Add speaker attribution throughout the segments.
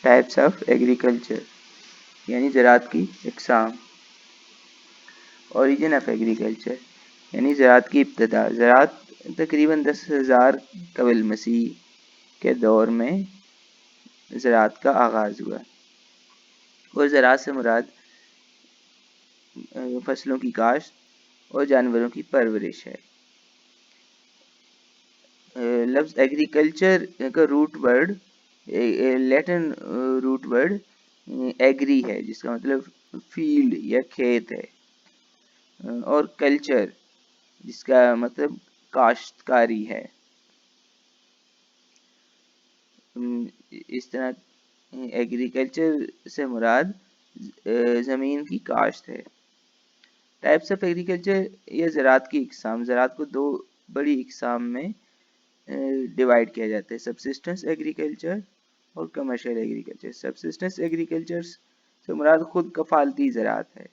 Speaker 1: Types of agriculture यानी ज़राअत की इकसाम। Origin of agriculture यानी ज़राअत की इब्तदा। ज़राअत तकरीबन 10,000 कबल मसीह के दौर में ज़राअत का आगाज़ हुआ और ज़राअत से मुराद फसलों की काश्त और जानवरों की परवरिश है। लफ्ज़ एग्रीकल्चर का root word Latin root word agri है, जिसका मतलब फील्ड या खेत है, और कल्चर जिसका मतलब काश्तकारी है। इस तरह एग्रीकल्चर से मुराद ज़मीन की काश्त है। टाइप्स ऑफ एग्रीकल्चर या ज़राअत की इकसाम। ज़राअत को दो बड़ी इकसाम में डिवाइड किया जाता है, सबसिस्टेंस एग्रीकल्चर और कमर्शियल एग्रीकल्चर। सबसिस्टेंस एग्रीकल्चर से मुराद खुद कफालती ज़राअत है,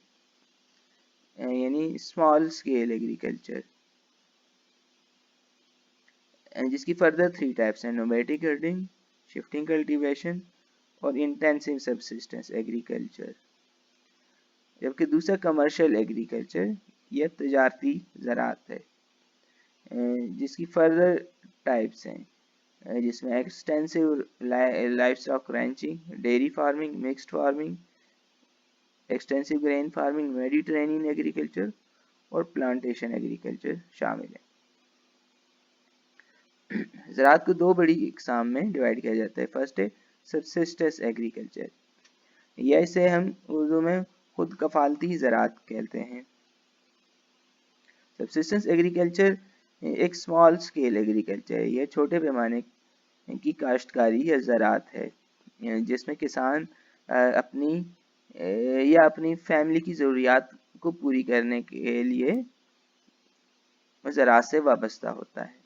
Speaker 1: यानी स्मॉल स्केल एग्रीकल्चर, जिसकी फर्दर 3 टाइप्स हैं, नोमैडिक हर्डिंग, शिफ्टिंग कल्टीवेशन और इंटेंसिव सबसिस्टेंस एग्रीकल्चर। जबकि दूसरा कमर्शियल एग्रीकल्चर या तजारती ज़राअत है, जिसकी फर्दर टाइप्स हैं, जिसमें extensive life stock ranching, dairy farming, mixed farming, extensive grain farming, Mediterranean agriculture और प्लांटेशन एग्रीकल्चर शामिल है। ज़राअत को दो बड़ी इकसाम में डिवाइड किया जाता है। फर्स्ट है सबसिस्टेंस एग्रीकल्चर, या इसे हम उर्दू में खुद कफालती ज़राअत कहते हैं। सबसिस्टेंस एग्रीकल्चर एक स्मॉल स्केल एग्रीकल्चर है, यह छोटे पैमाने की काश्तकारी या ज़राअत है, जिसमें किसान अपनी या अपनी फैमिली की ज़रूरियात को पूरी करने के लिए ज़राअत से वाबस्ता होता है।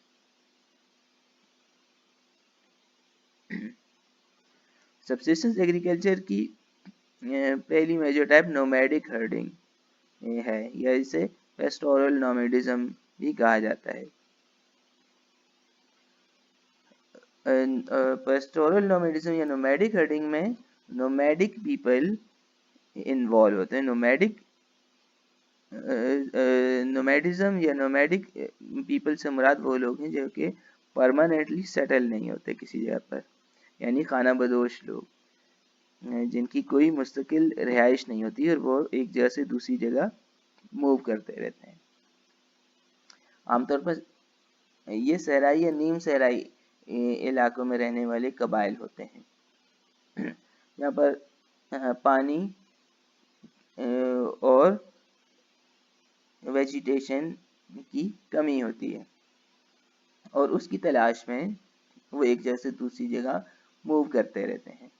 Speaker 1: सबसिस्टेंस एग्रीकल्चर की पहली मेजर टाइप नोमैडिक हर्डिंग है, या इसे पेस्टोरल नोमैडिज्म भी कहा जाता है। पेस्टोरल नोमैडिज्म या नोमैडिक हर्डिंग में नोमैडिक पीपल इन्वॉल्व होते हैं। नोमैडिज्म या नोमैडिक पीपल से मुराद वो लोग हैं जो कि परमानेंटली सेटल नहीं होते किसी जगह पर, यानी खाना बदोश लोग, जिनकी कोई मुस्तकिल रिहाइश नहीं होती और वो एक जगह से दूसरी जगह मूव करते रहते हैं। आमतौर पर ये सहराई या नीम सहराई इलाकों में रहने वाले कबाइल होते हैं, यहाँ पर पानी और वेजिटेशन की कमी होती है और उसकी तलाश में वो एक जगह से दूसरी जगह मूव करते रहते हैं।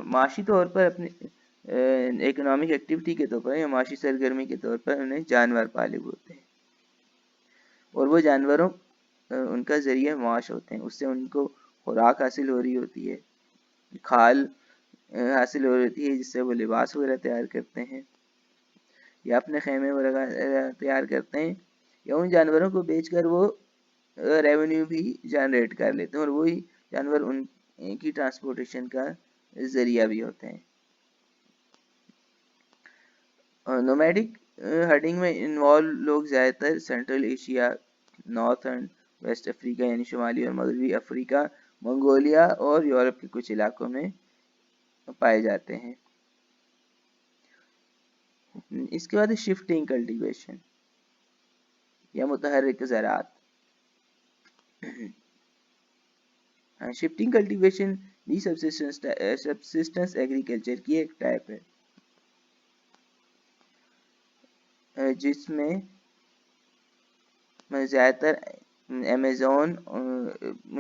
Speaker 1: माशी तौर पर अपने इकोनॉमिक एक्टिविटी के तौर पर या माशी सरगर्मी के तौर पर उन्हें जानवर पाले होते हैं और वो जानवरों उनका ज़रिया माश होते हैं। उससे उनको खुराक हासिल हो रही होती है, खाल हासिल हो रही होती है, जिससे वो लिबास वगैरह तैयार करते हैं या अपने खेमे वगैरह तैयार करते हैं, या उन जानवरों को बेचकर वो रेवेन्यू भी जनरेट कर लेते हैं और वही जानवर उनकी ट्रांसपोर्टेशन का ज़रिया भी होते हैं। नोमैडिक हर्डिंग में इन्वॉल्व लोग ज़्यादातर Central Asia, North and West Africa यानी शुमाली और मगरबी अफ्रीका, मंगोलिया और यूरोप के कुछ इलाकों में पाए जाते हैं। इसके बाद शिफ्टिंग कल्टीवेशन या मुतहर्रिक ज़राअत। शिफ्टिंग कल्टीवेशन भी सबसिस्टेंस एग्रीकल्चर की एक टाइप है, जिसमें ज़्यादातर अमेज़न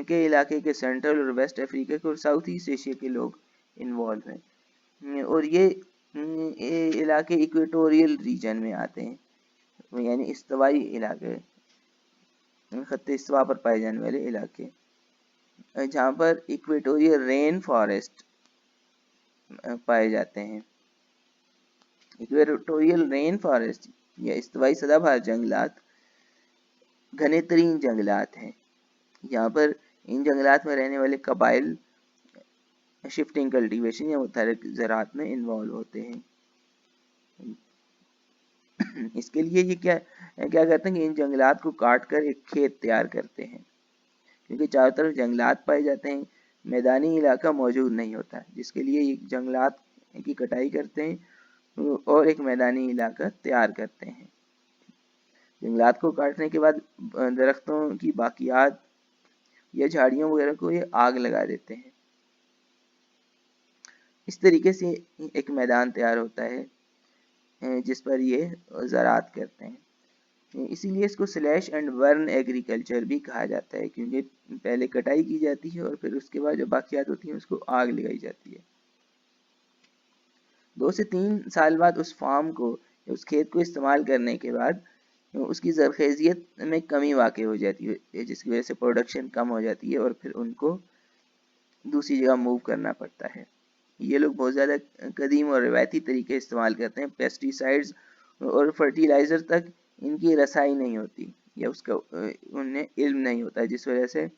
Speaker 1: के इलाके के, सेंट्रल और वेस्ट अफ्रीका के और साउथ ईस्ट एशिया के लोग इन्वॉल्व हैं, और ये इलाके इक्वेटोरियल रीजन में आते हैं, यानी इस्तवाई इलाके, खत्ते इस्तवा पर पाए जाने वाले इलाके, जहाँ पर इक्वेटोरियल रेन फॉरेस्ट पाए जाते हैं। इक्वेटोरियल रेन फॉरेस्ट या इस्तवाई सदाबहार जंगलात घने तरीन जंगलात हैं। यहाँ पर इन जंगलात में रहने वाले कबाइल शिफ्टिंग कल्टीवेशन या मुतहरक ज़राअत में इन्वॉल्व होते हैं। इसके लिए ये क्या क्या करते हैं कि इन जंगलात को काट कर एक खेत तैयार करते हैं, क्योंकि चारों तरफ जंगलात पाए जाते हैं, मैदानी इलाका मौजूद नहीं होता, जिसके लिए ये जंगलात की कटाई करते हैं और एक मैदानी इलाका तैयार करते हैं। जंगलात को काटने के बाद दरख्तों की बाकियात या झाड़ियों वगैरह को ये आग लगा देते हैं। इस तरीके से एक मैदान तैयार होता है जिस पर ये ज़राअत करते हैं। इसीलिए इसको स्लैश एंड बर्न एग्रीकल्चर भी कहा जाता है, क्योंकि पहले कटाई की जाती है और फिर उसके बाद जो बाकियात होती हैं उसको आग लगाई जाती है। 2 से 3 साल बाद उस फार्म को, उस खेत को इस्तेमाल करने के बाद उसकी ज़रख़ेज़ियत में कमी वाक़ई हो जाती है, जिसकी वजह से प्रोडक्शन कम हो जाती है और फिर उनको दूसरी जगह मूव करना पड़ता है। ये लोग बहुत ज़्यादा कदीम और रिवायती तरीके इस्तेमाल करते हैं। पेस्टिसाइड्स और फर्टिलाइज़र तक इनकी रसाई नहीं होती या उसका उन्हें इल्म नहीं होता, जिस वजह से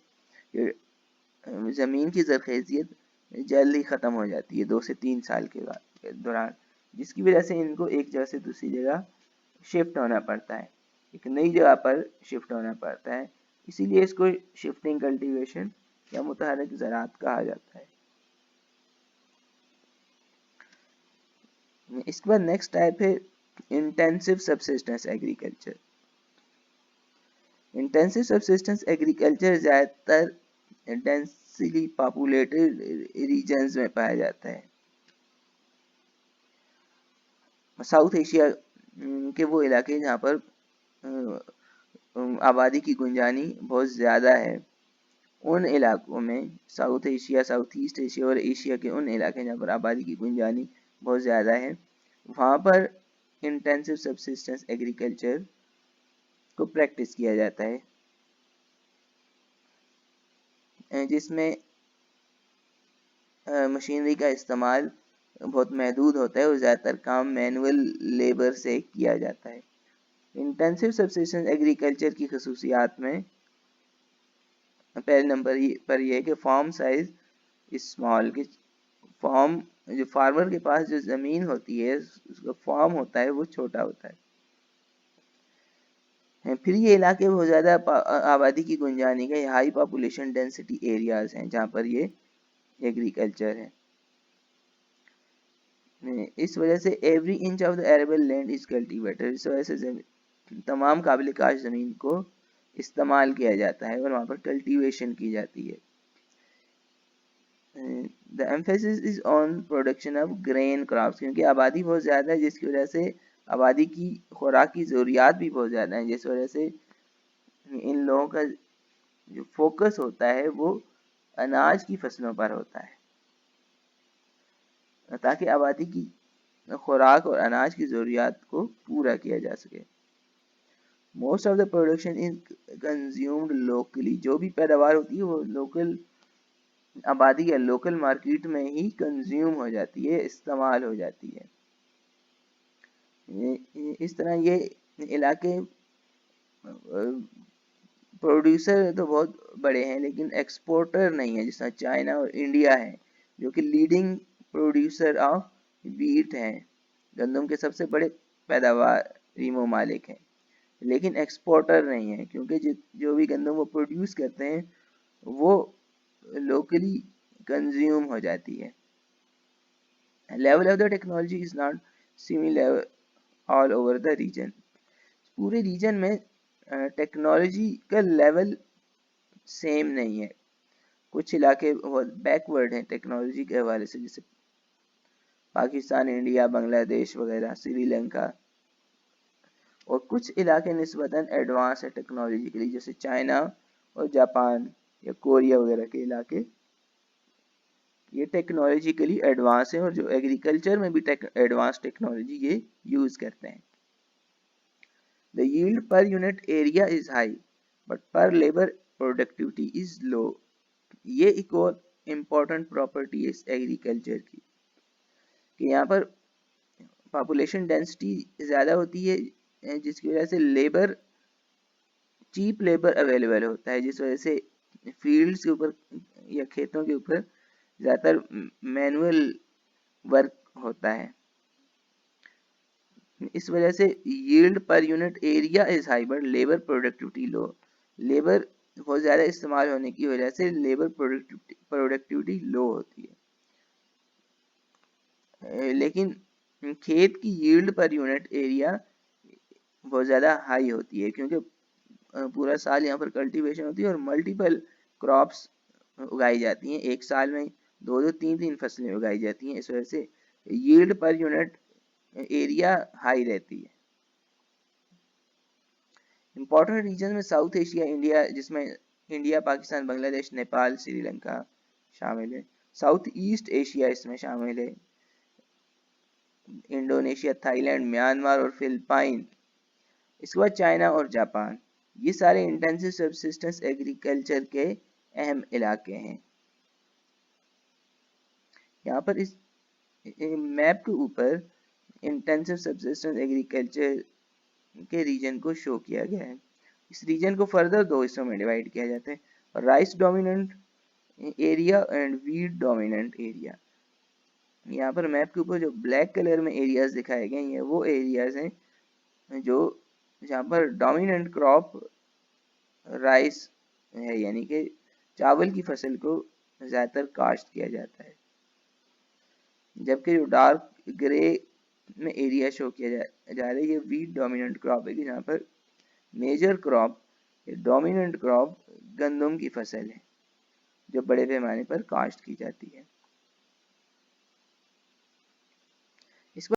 Speaker 1: ज़मीन की ज़रख़ेज़ियत जल्द ही ख़त्म हो जाती है 2 से 3 साल के दौरान, जिसकी वजह से इनको एक जगह से दूसरी जगह शिफ्ट होना पड़ता है, एक नई जगह पर शिफ्ट होना पड़ता है। इसीलिए इसको शिफ्टिंग कल्टीवेशन या मुतहरक ज़राअत कहा जाता है। इसके बाद नेक्स्ट टाइप है intensive subsistence agriculture. Intensive subsistence agriculture ज़्यादातर डेंसली पॉपुलेटेड रीजन्स में पाया जाता है। साउथ एशिया के वो इलाके जहाँ पर आबादी की गुंजानी बहुत ज़्यादा है, उन इलाकों में south Asia, south east Asia और एशिया के उन इलाके जहाँ पर आबादी की गुंजानी बहुत ज़्यादा है, वहाँ पर इंटेंसिव सबसिस्टेंस एग्रीकल्चर को प्रैक्टिस किया जाता है, जिसमें मशीनरी का इस्तेमाल बहुत महदूद होता है और ज़्यादातर काम मैनुअल लेबर से किया जाता है। इंटेंसिव सबसिस्टेंस एग्रीकल्चर की खसूसियात में पहले नंबर पर यह है कि फार्म साइज स्मॉल, कि फार्म जो फार्मर के पास जो ज़मीन होती है, उसका फार्म होता है, वो छोटा होता है। फिर ये इलाके बहुत ज़्यादा आबादी की गुंजानी का हाई पॉपुलेशन डेंसिटी एरियाज हैं जहाँ पर ये एग्रीकल्चर है। इस वजह से every inch of the arable land is cultivated, इस वजह से तमाम काबिल काश ज़मीन को इस्तेमाल किया जाता है और वहाँ पर कल्टीवेशन की जाती है। The emphasis is on production of grain crops, क्योंकि आबादी बहुत ज़्यादा है, जिसकी वजह से आबादी की खुराक की ज़रूरियात भी बहुत ज़्यादा है, जिस वजह से इन लोगों का जो फोकस होता है वो अनाज की फसलों पर होता है, ताकि आबादी की खुराक और अनाज की ज़रूरियात को पूरा किया जा सके। Most of the production is consumed locally, जो भी पैदावार होती है वो लोकल आबादी या लोकल मार्केट में ही कंज्यूम हो जाती है, इस्तेमाल हो जाती है। इस तरह ये इलाके प्रोड्यूसर तो बहुत बड़े हैं लेकिन एक्सपोर्टर नहीं है, जैसा चाइना और इंडिया है जो कि लीडिंग प्रोड्यूसर ऑफ व्हीट हैं, गंदम के सबसे बड़े पैदावारी ममालिक हैं, लेकिन एक्सपोर्टर नहीं है, क्योंकि जो भी गंदम वो प्रोड्यूस करते हैं वो लोकली कंज्यूम हो जाती है। Level of the technology is not similar all over the region, पूरे रीजन में टेक्नोलॉजी का लेवल सेम नहीं है। कुछ इलाके बहुत बैकवर्ड हैं टेक्नोलॉजी के हवाले से, जैसे पाकिस्तान, इंडिया, बांग्लादेश वगैरह, श्रीलंका, और कुछ इलाके निस्बतन एडवांस है टेक्नोलॉजी के लिए, जैसे चाइना और जापान या कोरिया वगैरह के इलाके, ये टेक्नोलॉजिकली एडवांस है और जो एग्रीकल्चर में भी एडवांस टेक्नोलॉजी ये यूज़ करते हैं। The yield per unit area is high, but per labor productivity is low. ये एक और इम्पोर्टेंट प्रॉपर्टी है इस एग्रीकल्चर की, कि यहाँ पर पॉपुलेशन डेंसिटी ज़्यादा होती है, जिसकी वजह से लेबर चीप लेबर अवेलेबल होता है, जिस वजह से फील्ड्स के ऊपर या खेतों के ऊपर ज़्यादातर मैनुअल वर्क होता है। इस वजह से yield per unit area is high but labour productivity low. Labour बहुत ज़्यादा इस्तेमाल होने की वजह से लेबर प्रोडक्टिविटी लो होती है। लेकिन खेत की यील्ड पर यूनिट एरिया बहुत ज़्यादा हाई होती है, क्योंकि पूरा साल यहाँ पर कल्टीवेशन होती है और मल्टीपल क्रॉप्स उगाई जाती हैं। एक साल में 2-3 फसलें उगाई जाती हैं। इस वजह से yield per unit area high रहती है। इम्पोर्टेंट रीजन में साउथ एशिया, इंडिया, जिसमें इंडिया, पाकिस्तान, बांग्लादेश, नेपाल, श्रीलंका शामिल है। साउथ ईस्ट एशिया इसमें शामिल है, इंडोनेशिया, थाईलैंड, म्यांमार और फिलिपाइन। इसके बाद चाइना और जापान। ये सारे इंटेंसिव सबसिस्टेंस एग्रीकल्चर के अहम इलाके हैं। यहाँ पर इस मैप के ऊपर इंटेंसिव सबसिस्टेंस एग्रीकल्चर के रीजन को शो किया गया है। इस रीजन को फर्दर 2 हिस्सों में डिवाइड किया जाता है, rice dominant area and wheat dominant area. यहाँ पर मैप के ऊपर जो ब्लैक कलर में एरियाज दिखाए गए हैं वो एरियाज हैं जो जहाँ पर डोमिनेंट क्रॉप राइस है, यानी कि चावल की फसल को ज़्यादातर काश्त किया जाता है। जबकि जो डार्क ग्रे में एरिया शो किया जा रहा है ये वीट डोमिनेंट क्रॉप है, कि जहाँ पर मेजर क्रॉप, डोमिनेंट क्रॉप गंदम की फसल है जो बड़े पैमाने पर काश्त की जाती है।